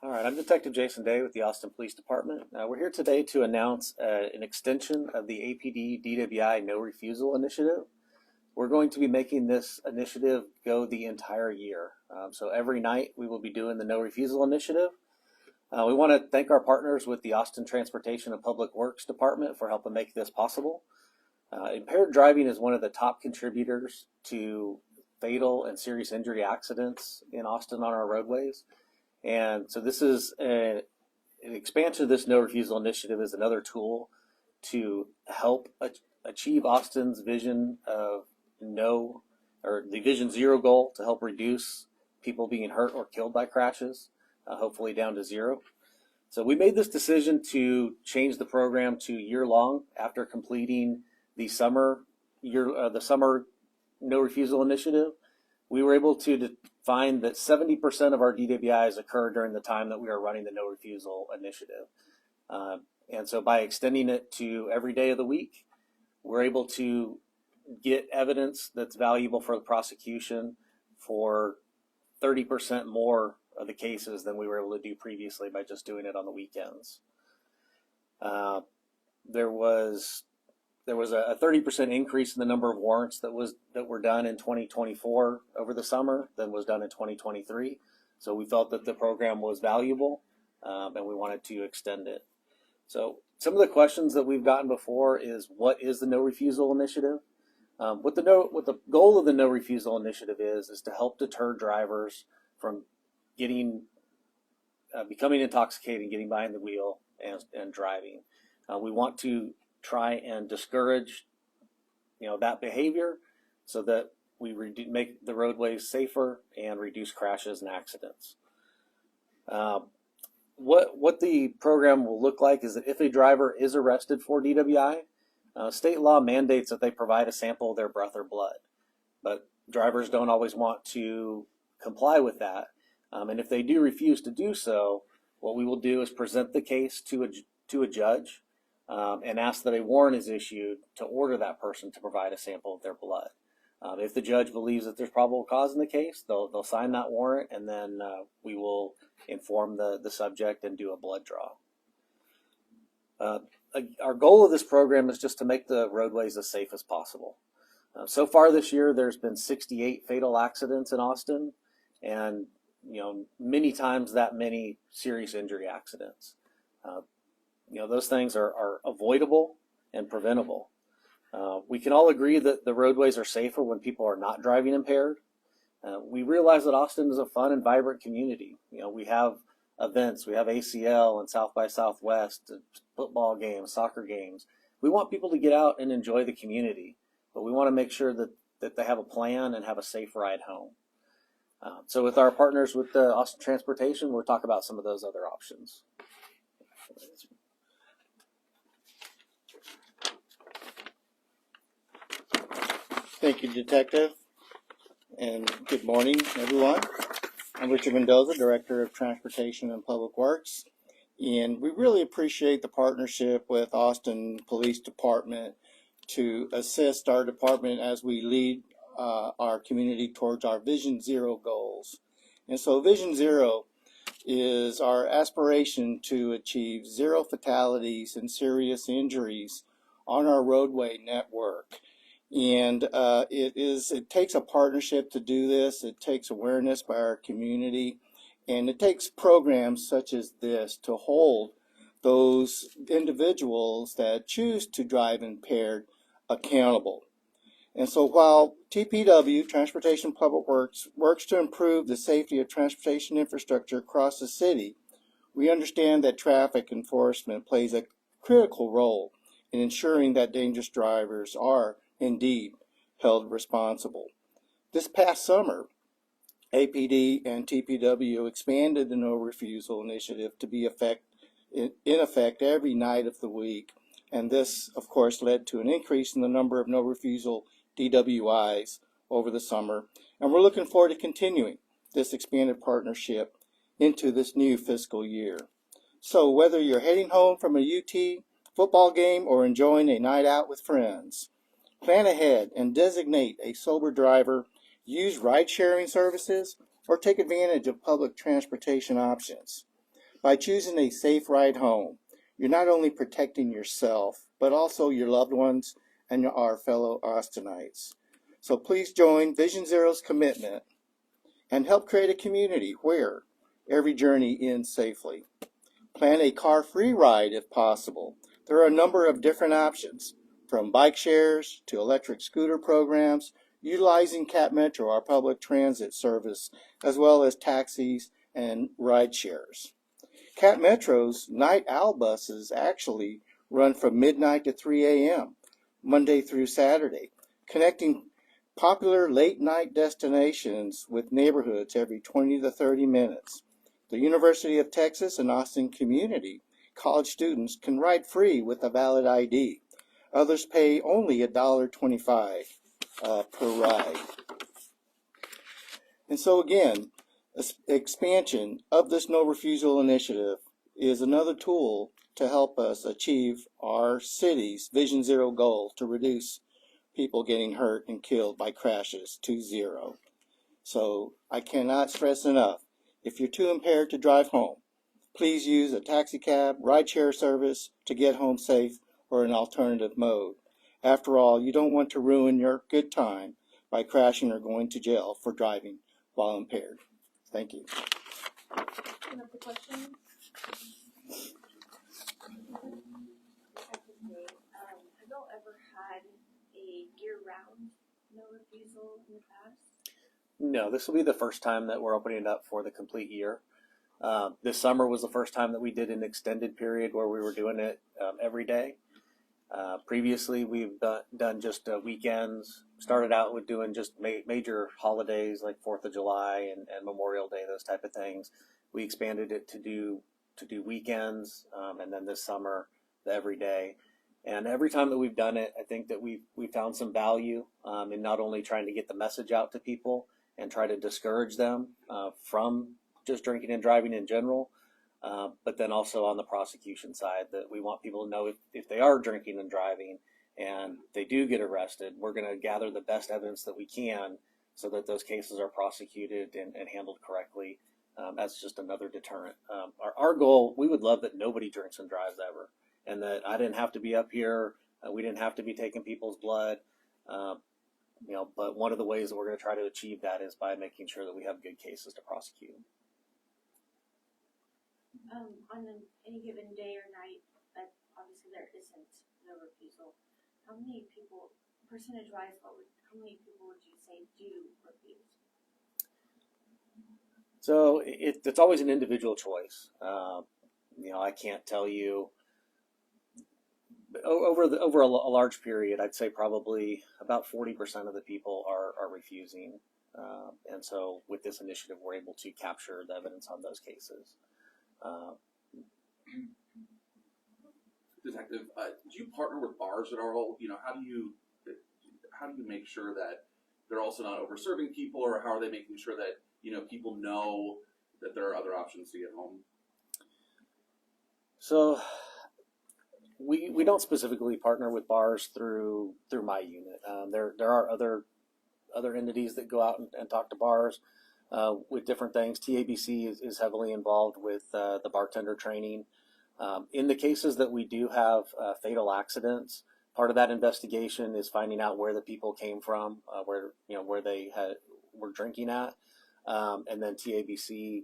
All right, I'm Detective Jason Day with the Austin Police Department. We're here today to announce an extension of the APD DWI No Refusal initiative. We're going to be making this initiative go the entire year. So every night we will be doing the No Refusal initiative. We want to thank our partners with the Austin Transportation and Public Works Department for helping make this possible. Impaired driving is one of the top contributors to fatal and serious injury accidents in Austin on our roadways. And so this is an expansion of this no refusal initiative is another tool to help achieve Austin's vision of the Vision Zero goal to help reduce people being hurt or killed by crashes, hopefully down to zero. So we made this decision to change the program to year long after completing the summer no refusal initiative. We were able to find that 70% of our DWIs occur during the time that we are running the no refusal initiative. And so by extending it to every day of the week, we're able to get evidence that's valuable for the prosecution for 30% more of the cases than we were able to do previously by just doing it on the weekends. There was a 30% increase in the number of warrants that were done in 2024 over the summer than was done in 2023. So we felt that the program was valuable, and we wanted to extend it. So some of the questions that we've gotten before is, what is the No Refusal Initiative? What the goal of the No Refusal Initiative is to help deter drivers from becoming intoxicated and getting behind the wheel and driving. We want to try and discourage that behavior so that we make the roadways safer and reduce crashes and accidents. What the program will look like is that if a driver is arrested for DWI, state law mandates that they provide a sample of their breath or blood, but drivers don't always want to comply with that. And if they do refuse to do so, what we will do is present the case to a judge and ask that a warrant is issued to order that person to provide a sample of their blood. If the judge believes that there's probable cause in the case, they'll sign that warrant, and then we will inform the subject and do a blood draw. Our goal of this program is just to make the roadways as safe as possible. So far this year, there's been 68 fatal accidents in Austin, and many times that many serious injury accidents. Those things are avoidable and preventable. We can all agree that the roadways are safer when people are not driving impaired. We realize that Austin is a fun and vibrant community. We have events, we have ACL and South by Southwest, football games, soccer games. We want people to get out and enjoy the community, but we want to make sure that they have a plan and have a safe ride home. So with our partners with Austin Transportation, we'll talk about some of those other options. Thank you, Detective, and good morning, everyone. I'm Richard Mendoza, Director of Transportation and Public Works, and we really appreciate the partnership with Austin Police Department to assist our department as we lead our community towards our Vision Zero goals. And so Vision Zero is our aspiration to achieve zero fatalities and serious injuries on our roadway network. And it takes a partnership to do this. It takes awareness by our community, and it takes programs such as this to hold those individuals that choose to drive impaired accountable. And so while TPW, Transportation Public Works, works to improve the safety of transportation infrastructure across the city, we understand that traffic enforcement plays a critical role in ensuring that dangerous drivers are indeed held responsible. This past summer, APD and TPW expanded the No Refusal Initiative to be in effect every night of the week, and this, of course, led to an increase in the number of no refusal DWIs over the summer, and we're looking forward to continuing this expanded partnership into this new fiscal year. So whether you're heading home from a UT football game or enjoying a night out with friends, plan ahead and designate a sober driver, use ride-sharing services, or take advantage of public transportation options. By choosing a safe ride home, you're not only protecting yourself, but also your loved ones and our fellow Austinites. So please join Vision Zero's commitment and help create a community where every journey ends safely. Plan a car-free ride if possible. There are a number of different options, from bike shares to electric scooter programs, utilizing Cap Metro, our public transit service, as well as taxis and ride shares. Cap Metro's night owl buses actually run from midnight to 3 a.m., Monday through Saturday, connecting popular late night destinations with neighborhoods every 20 to 30 minutes. The University of Texas and Austin Community College students can ride free with a valid ID. Others pay only $1.25 per ride. And so again, expansion of this No Refusal initiative is another tool to help us achieve our city's Vision Zero goal to reduce people getting hurt and killed by crashes to zero. So I cannot stress enough, if you're too impaired to drive home, please use a taxi cab, rideshare service to get home safe, or an alternative mode. After all, you don't want to ruin your good time by crashing or going to jail for driving while impaired. Thank you. Another question? Have y'all ever had a year-round no refusal in the past? No, this will be the first time that we're opening it up for the complete year. This summer was the first time that we did an extended period where we were doing it every day. Previously, we've done just weekends. Started out with doing just major holidays like 4th of July and Memorial Day, those type of things. We expanded it to do weekends, and then this summer, the every day. And every time that we've done it, I think that we found some value in not only trying to get the message out to people and try to discourage them from just drinking and driving in general, but then also on the prosecution side, that we want people to know if they are drinking and driving and they do get arrested, we're going to gather the best evidence that we can so that those cases are prosecuted and handled correctly. That's just another deterrent. Our goal, we would love that nobody drinks and drives ever, and that I didn't have to be up here. We didn't have to be taking people's blood. But one of the ways that we're going to try to achieve that is by making sure that we have good cases to prosecute. On any given day or night, that obviously there isn't no refusal, how many people, percentage-wise, how many people would you say do refuse? So it's always an individual choice. I can't tell you. Over a large period, I'd say probably about 40% of the people are refusing. And so with this initiative, we're able to capture the evidence on those cases. Detective, do you partner with bars at all? How do you make sure that they're also not over-serving people, or how are they making sure that people know that there are other options to get home? So we don't specifically partner with bars through my unit. There are other entities that go out and talk to bars with different things. TABC is heavily involved with the bartender training. In the cases that we do have fatal accidents, part of that investigation is finding out where the people came from, where they were drinking at, and then TABC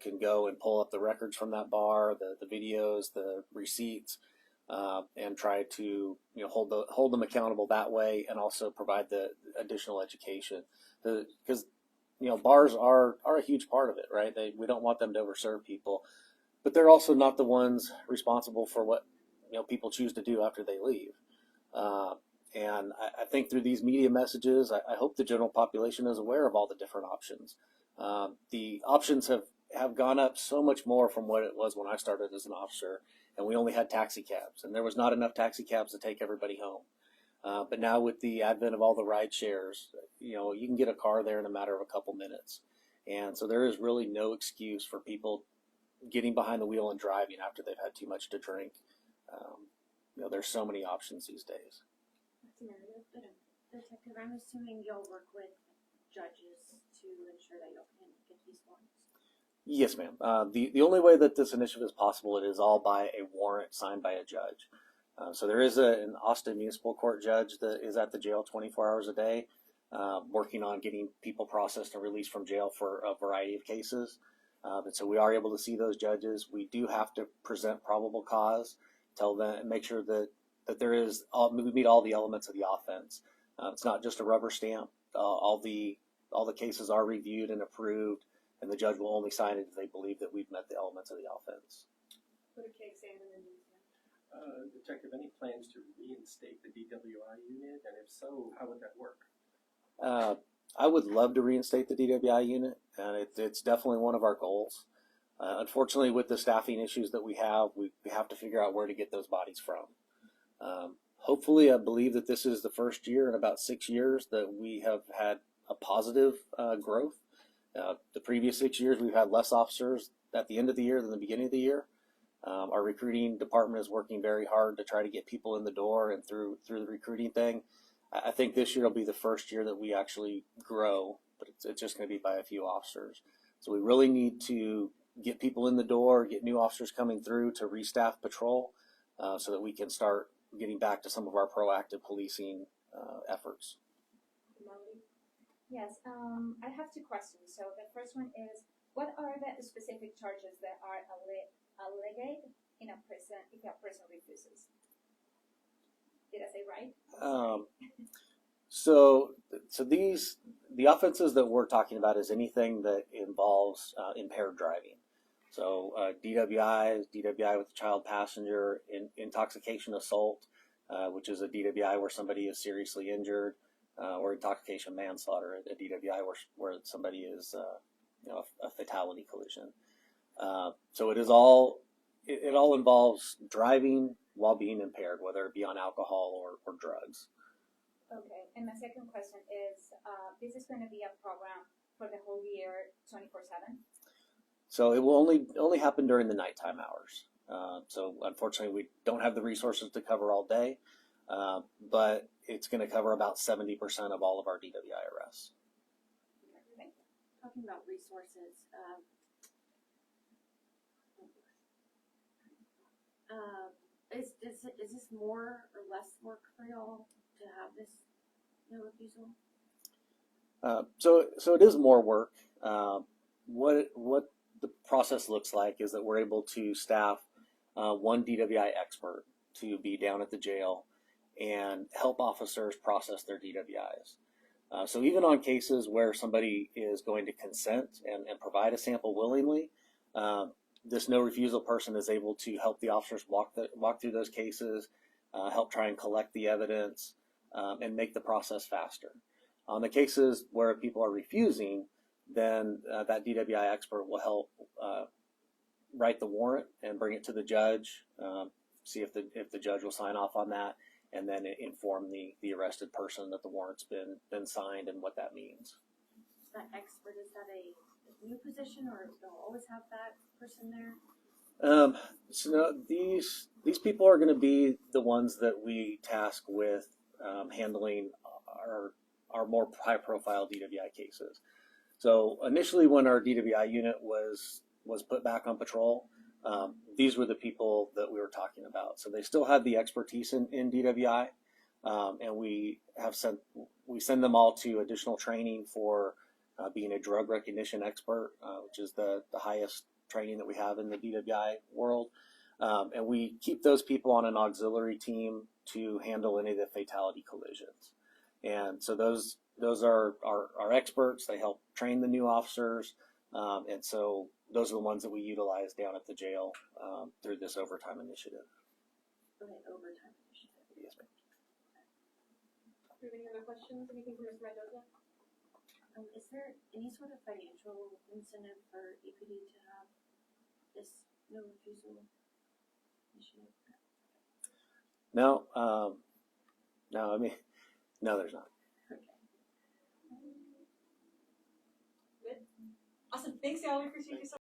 can go and pull up the records from that bar, the videos, the receipts, and try to hold them accountable that way, and also provide the additional education. Because bars are a huge part of it, right? We don't want them to overserve people, but they're also not the ones responsible for what people choose to do after they leave. And I think through these media messages, I hope the general population is aware of all the different options. The options have gone up so much more from what it was when I started as an officer, and we only had taxi cabs, and there was not enough taxi cabs to take everybody home. But now with the advent of all the ride shares, you can get a car there in a matter of a couple minutes. And so there is really no excuse for people getting behind the wheel and driving after they've had too much to drink. There's so many options these days. Detective, I'm assuming you'll work with judges to ensure that y'all can get these warrants. Yes, ma'am. The only way that this initiative is possible, it is all by a warrant signed by a judge. So there is an Austin Municipal Court judge that is at the jail 24 hours a day, working on getting people processed and released from jail for a variety of cases. And so we are able to see those judges. We do have to present probable cause, tell them, and make sure that there is we meet all the elements of the offense. It's not just a rubber stamp. All the cases are reviewed and approved, and the judge will only sign it if they believe that we've met the elements of the offense. Put a case in and then Detective, any plans to reinstate the DWI unit, and if so, how would that work? I would love to reinstate the DWI unit, and it's definitely one of our goals. Unfortunately, with the staffing issues that we have to figure out where to get those bodies from. Hopefully, I believe that this is the first year in about 6 years that we have had a positive growth. The previous 6 years, we've had less officers at the end of the year than the beginning of the year. Our recruiting department is working very hard to try to get people in the door and through the recruiting thing. I think this year will be the first year that we actually grow, but it's just going to be by a few officers. So we really need to get people in the door, get new officers coming through to restaff patrol, so that we can start getting back to some of our proactive policing efforts. Yes, I have two questions. So the first one is, what are the specific charges that are alleged in a person if a person refuses? Did I say right? So the offenses that we're talking about is anything that involves impaired driving. So DWI with a child passenger, intoxication assault, which is a DWI where somebody is seriously injured, or intoxication manslaughter, a DWI where somebody is a fatality collision. So it all involves driving while being impaired, whether it be on alcohol or drugs. Okay, and my second question is, this is going to be a program for the whole year, 24/7? So it will only happen during the nighttime hours. So unfortunately, we don't have the resources to cover all day, but it's going to cover about 70% of all of our DWI arrests. Talking about resources, is this more or less work for y'all to have this no refusal? So it is more work. What the process looks like is that we're able to staff one DWI expert to be down at the jail and help officers process their DWIs. So even on cases where somebody is going to consent and provide a sample willingly, this no refusal person is able to help the officers walk through those cases, help try and collect the evidence, and make the process faster. On the cases where people are refusing, then that DWI expert will help write the warrant and bring it to the judge, see if the judge will sign off on that, and then inform the arrested person that the warrant's been signed and what that means. That expert, is that a new position, or they'll always have that person there? So no, these people are going to be the ones that we task with handling our more high-profile DWI cases. So initially, when our DWI unit was put back on patrol, these were the people that we were talking about. So they still have the expertise in DWI, and we send them all to additional training for being a drug recognition expert, which is the highest training that we have in the DWI world. And we keep those people on an auxiliary team to handle any of the fatality collisions. And so those are our experts. They help train the new officers. And so those are the ones that we utilize down at the jail through this overtime initiative. Okay, overtime initiative. Yes, ma'am. Do you have any other questions? Anything from Mr. Mendoza? Is there any sort of financial incentive for APD to have this no refusal initiative? No, no, there's not. Okay. Good. Awesome. Thanks, y'all. We appreciate you so much.